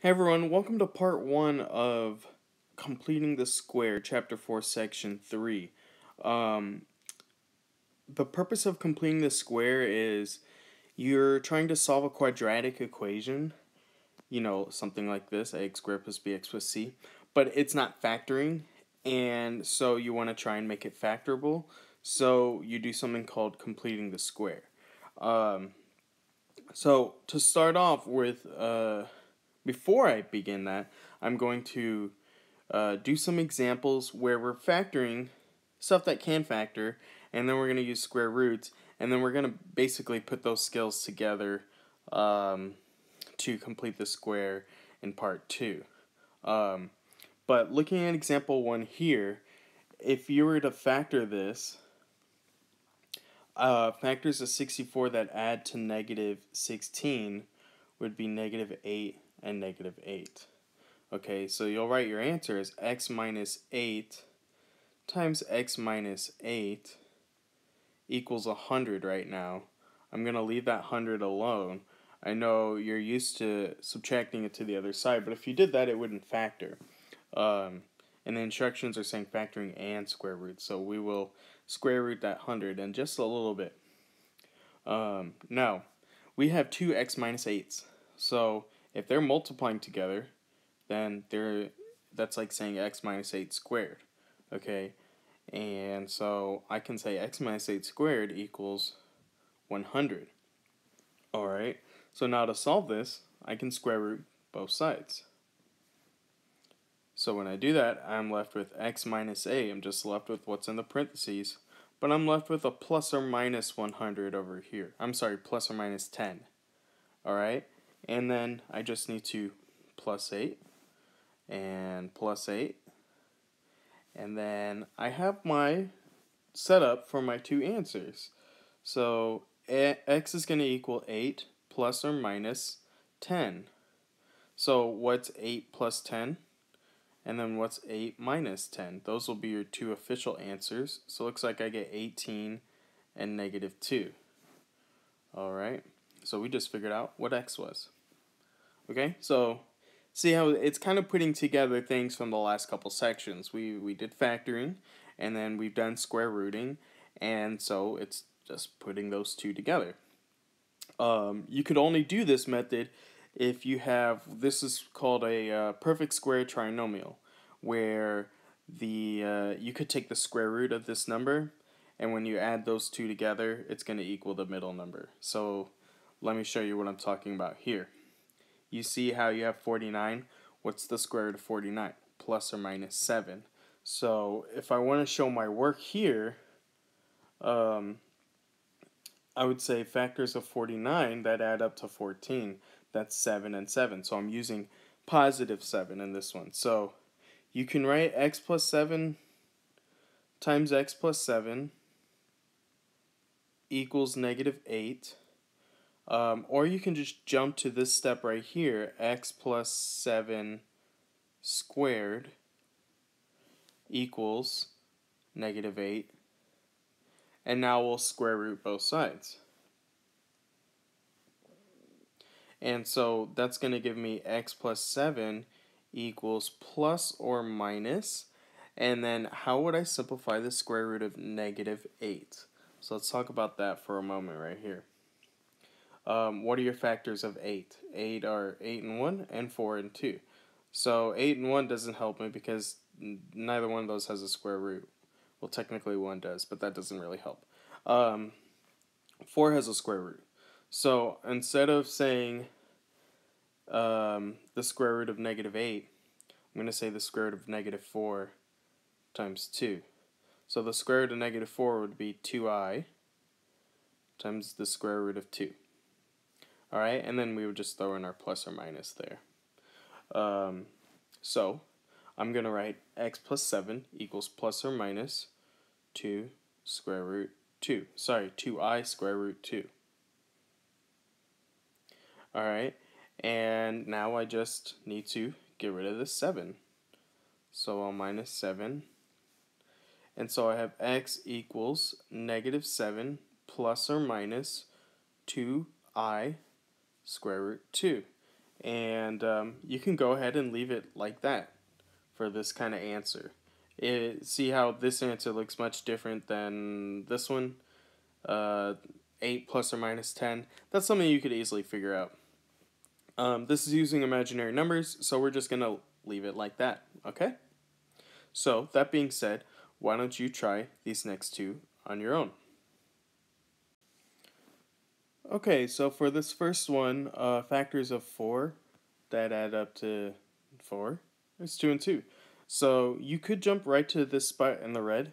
Hey everyone, welcome to part 1 of Completing the Square, Chapter 4, Section 3. Um, the purpose of completing the square is you're trying to solve a quadratic equation, something like this, ax squared plus bx plus c, but it's not factoring, and so you want to try and make it factorable, so you do something called completing the square. Um, so to start off with, before I begin that, I'm going to do some examples where we're factoring stuff that can factor, and then we're going to use square roots, and then we're going to basically put those skills together to complete the square in part 2. But looking at example 1 here, if you were to factor this, factors of 64 that add to negative 16 would be negative 8 and negative 8. Okay, so you'll write your answer as x minus 8 times x minus 8 equals 100 right now. I'm going to leave that 100 alone. I know you're used to subtracting it to the other side, but if you did that, it wouldn't factor. And the instructions are saying factoring and square root, so we will square root that 100 in just a little bit. Now, we have two x minus 8s, so if they're multiplying together, then that's like saying x minus 8 squared, okay? And so I can say x minus 8 squared equals 100. Alright, so now to solve this, I can square root both sides. So when I do that, I'm left with x minus a. I'm just left with what's in the parentheses, but I'm left with a plus or minus 100 over here. I'm sorry, plus or minus 10. Alright, and then I just need to plus 8 and plus 8. And then I have my setup for my two answers. So x is going to equal 8 plus or minus 10. So what's 8 plus 10? And then what's 8 minus 10? Those will be your two official answers. So it looks like I get 18 and negative 2. Alright, so we just figured out what x was. Okay, so see how it's kind of putting together things from the last couple sections. We did factoring, and then we've done square rooting, and so it's just putting those two together. You could only do this method if you have, this is called a perfect square trinomial, where you could take the square root of this number, and when you add those two together, it's going to equal the middle number. So let me show you what I'm talking about here. You see how you have 49? What's the square root of 49? Plus or minus 7. So if I want to show my work here, I would say factors of 49 that add up to 14. That's 7 and 7. So I'm using positive 7 in this one. So you can write x plus 7 times x plus 7 equals negative 8. Or you can just jump to this step right here, x plus 7 squared equals negative 8. And now we'll square root both sides. And so that's going to give me x plus 7 equals plus or minus. And then how would I simplify the square root of negative 8? So let's talk about that for a moment right here. What are your factors of 8? 8 are 8 and 1 and 4 and 2. So 8 and 1 doesn't help me because neither one of those has a square root. Well, technically 1 does, but that doesn't really help. 4 has a square root. So instead of saying the square root of negative 8, I'm going to say the square root of negative 4 times 2. So the square root of negative 4 would be 2i times the square root of 2. Alright, and then we would just throw in our plus or minus there. So I'm going to write x plus 7 equals plus or minus 2 square root 2. Sorry, 2i square root 2. Alright, and now I just need to get rid of this 7. So I'll minus 7. And so I have x equals negative 7 plus or minus 2i square root 2. And you can go ahead and leave it like that for this kind of answer. See how this answer looks much different than this one? 8 plus or minus 10. That's something you could easily figure out. This is using imaginary numbers, so we're just going to leave it like that, okay? So, that being said, why don't you try these next two on your own? Okay, so for this first one, factors of 4 that add up to 4 is 2 and 2. So you could jump right to this spot in the red,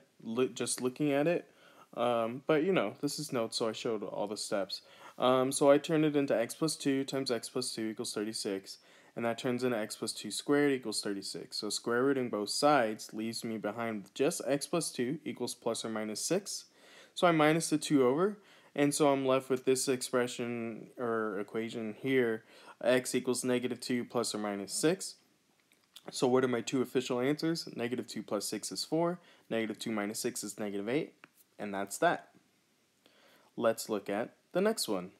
just looking at it. But this is notes, so I showed all the steps. So I turned it into x plus 2 times x plus 2 equals 36. And that turns into x plus 2 squared equals 36. So square rooting both sides leaves me behind just x plus 2 equals plus or minus 6. So I minus the 2 over. And so I'm left with this expression or equation here, x equals negative 2 plus or minus 6. So what are my two official answers? Negative 2 plus 6 is 4. Negative 2 minus 6 is negative 8. And that's that. Let's look at the next one.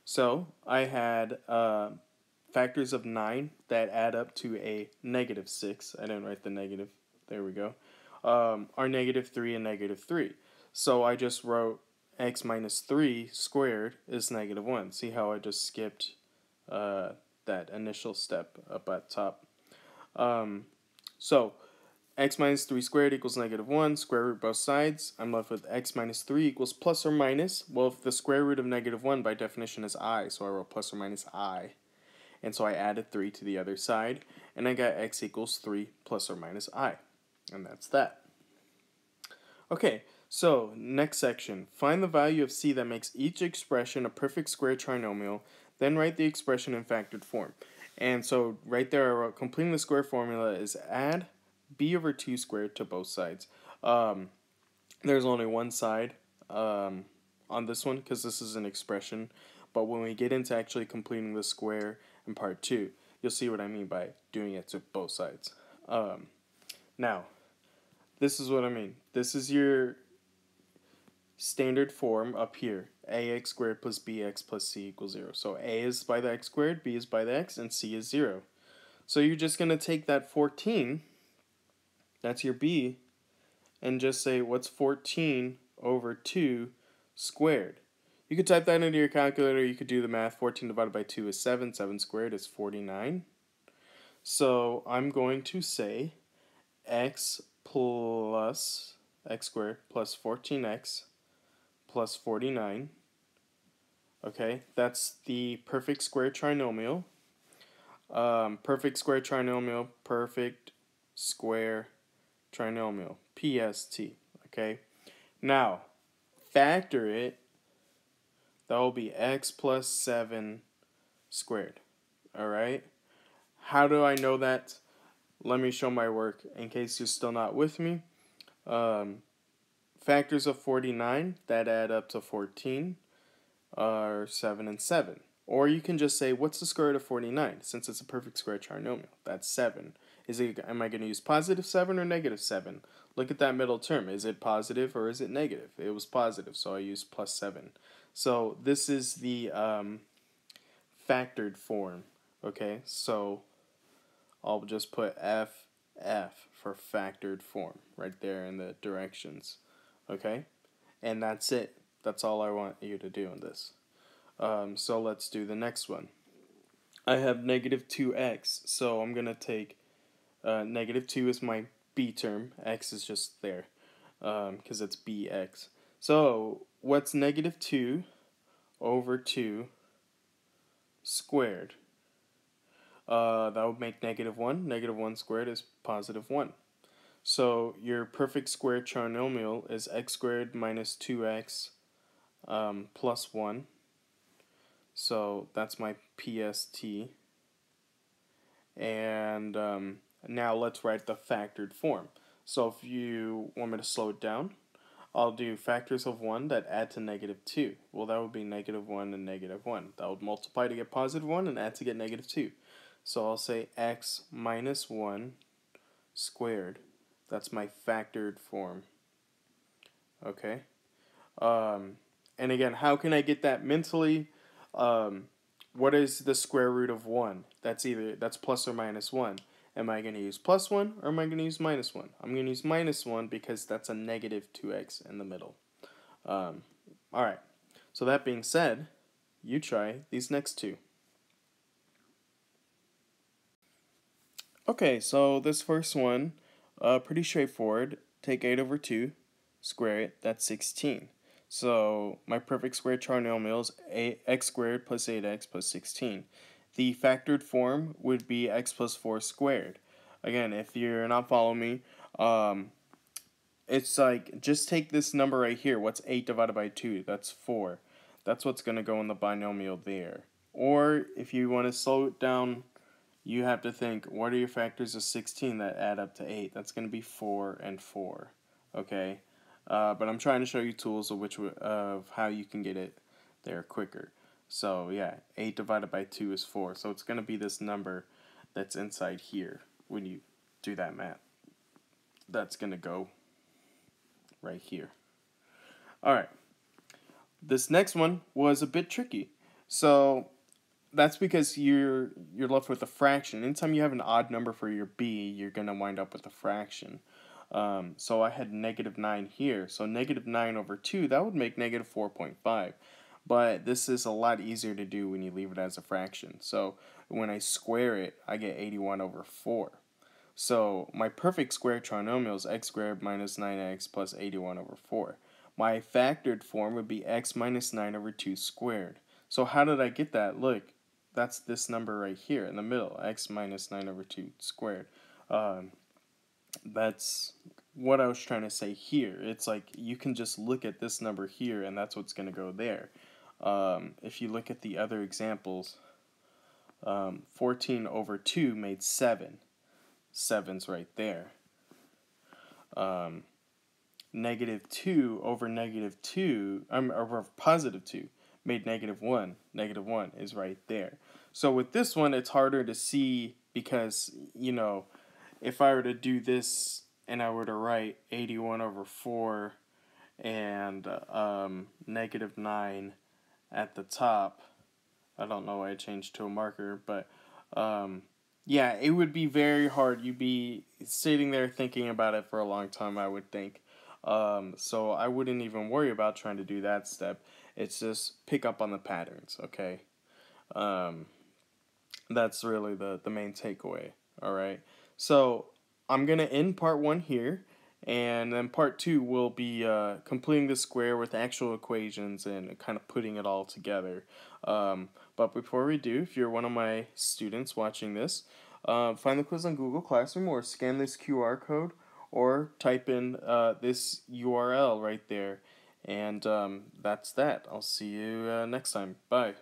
So I had factors of 9 that add up to a negative 6. I didn't write the negative. There we go. Are negative 3 and negative 3. So I just wrote x minus 3 squared is negative 1. See how I just skipped that initial step up at top. So x minus 3 squared equals negative 1. Square root both sides. I'm left with x minus 3 equals plus or minus. Well, if the square root of negative 1 by definition is I, so I wrote plus or minus I. And so I added 3 to the other side. And I got x equals 3 plus or minus I. And that's that. Okay, so next section. Find the value of c that makes each expression a perfect square trinomial. Then write the expression in factored form. And so right there I wrote completing the square formula is add b over 2 squared to both sides. There's only one side on this one because this is an expression. But when we get into actually completing the square in part 2, you'll see what I mean by doing it to both sides. Now, this is what I mean. This is your standard form up here. ax squared plus bx plus c equals 0. So a is by the x squared, b is by the x, and c is 0. So you're just going to take that 14, that's your b, and just say what's 14 over 2 squared. You could type that into your calculator. You could do the math. 14 divided by 2 is 7. 7 squared is 49. So I'm going to say x plus x squared plus 14x plus 49. Okay, that's the perfect square trinomial. Perfect square trinomial, perfect square trinomial, PST. Okay, now factor it. That will be x plus 7 squared. Alright? How do I know that? Let me show my work in case you're still not with me. Factors of 49 that add up to 14 are 7 and 7. Or you can just say, what's the square root of 49? Since it's a perfect square trinomial, that's 7. Am I going to use positive 7 or negative 7? Look at that middle term. Is it positive or is it negative? It was positive, so I used plus 7. So this is the factored form, okay? So I'll just put FF for factored form right there in the directions, okay? And that's it. That's all I want you to do in this. So let's do the next one. I have negative 2x, so I'm going to take negative 2 is my b term. X is just there because it's bx. So what's negative 2 over 2 squared? That would make negative 1. Negative 1 squared is positive 1. So your perfect square trinomial is x squared minus 2x plus 1. So that's my PST. And now let's write the factored form. So if you want me to slow it down, I'll do factors of 1 that add to negative 2. Well, that would be negative 1 and negative 1. That would multiply to get positive 1 and add to get negative 2. So I'll say x minus 1 squared. That's my factored form. Okay. And again, how can I get that mentally? what is the square root of 1? That's plus or minus 1. Am I going to use plus 1 or am I going to use minus 1? I'm going to use minus 1 because that's a negative 2x in the middle. Alright, so that being said, you try these next two. Okay, so this first one, pretty straightforward. Take 8 over 2, square it, that's 16. So my perfect square trinomial is x squared plus 8x plus 16. The factored form would be x plus 4 squared. Again, if you're not following me, it's like, just take this number right here. What's 8 divided by 2? That's 4. That's what's going to go in the binomial there. Or if you want to slow it down, you have to think, what are your factors of 16 that add up to 8? That's going to be 4 and 4. Okay? But I'm trying to show you tools of how you can get it there quicker. So yeah, 8 divided by 2 is 4. So it's going to be this number that's inside here when you do that math. That's going to go right here. Alright, this next one was a bit tricky. So that's because you're left with a fraction. Anytime you have an odd number for your b, you're going to wind up with a fraction. So I had negative 9 here. So negative 9 over 2, that would make negative 4.5. But this is a lot easier to do when you leave it as a fraction. So when I square it, I get 81 over 4. So my perfect square trinomial is x squared minus 9x plus 81 over 4. My factored form would be x minus 9 over 2 squared. So how did I get that? Look, that's this number right here in the middle, x minus 9 over 2 squared. That's what I was trying to say here. It's like you can just look at this number here and that's what's going to go there. If you look at the other examples, 14 over 2 made 7. 7's right there. Negative 2 over negative 2, or positive 2, made negative 1. Negative 1 is right there. So with this one, it's harder to see because, you know, if I were to do this and I were to write 81 over 4 and negative 9 at the top, I don't know why I changed to a marker, but yeah, it would be very hard. You'd be sitting there thinking about it for a long time, I would think. So I wouldn't even worry about trying to do that step. It's just pick up on the patterns, okay? That's really the main takeaway, alright? So I'm going to end part 1 here, and then part 2 will be completing the square with actual equations and kind of putting it all together. But before we do, if you're one of my students watching this, find the quiz on Google Classroom or scan this QR code or type in this URL right there. And that's that. I'll see you next time. Bye.